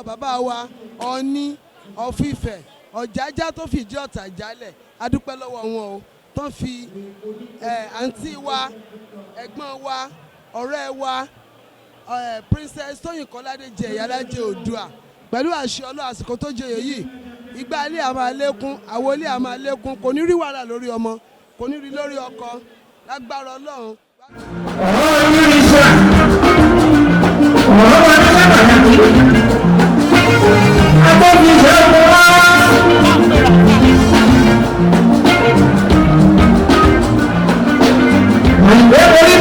bàbá wa Ọọ̀ni of Ifẹ̀ Ọ̀jájá tó fìdí Ọ̀tà jálẹ̀ adúpẹ́ lọ́wọ́ wọn o tán fi àǹtí wa ẹ̀gbọ́n wa ọ̀rẹ́ wa Princess Tóyìn Kọ́ládé jẹ Ìyálájẹ Oòduà pẹ̀lú àṣẹ Ọlọ́run àsìkò tó jẹyè yìí ìgbà ilé a máa lékún àwo ilé a máa lékún kò ní rí wàhálà lórí ọmọ kò ní rí lórí ọkọ lágbára Ọlọ́run. ọ̀rọ̀ yìí ṣe ọ̀rọ̀ wa ní sábà yàtọ̀ agbóhùn ìṣẹ́ ọ̀pọ̀ wá. Ìgbé orí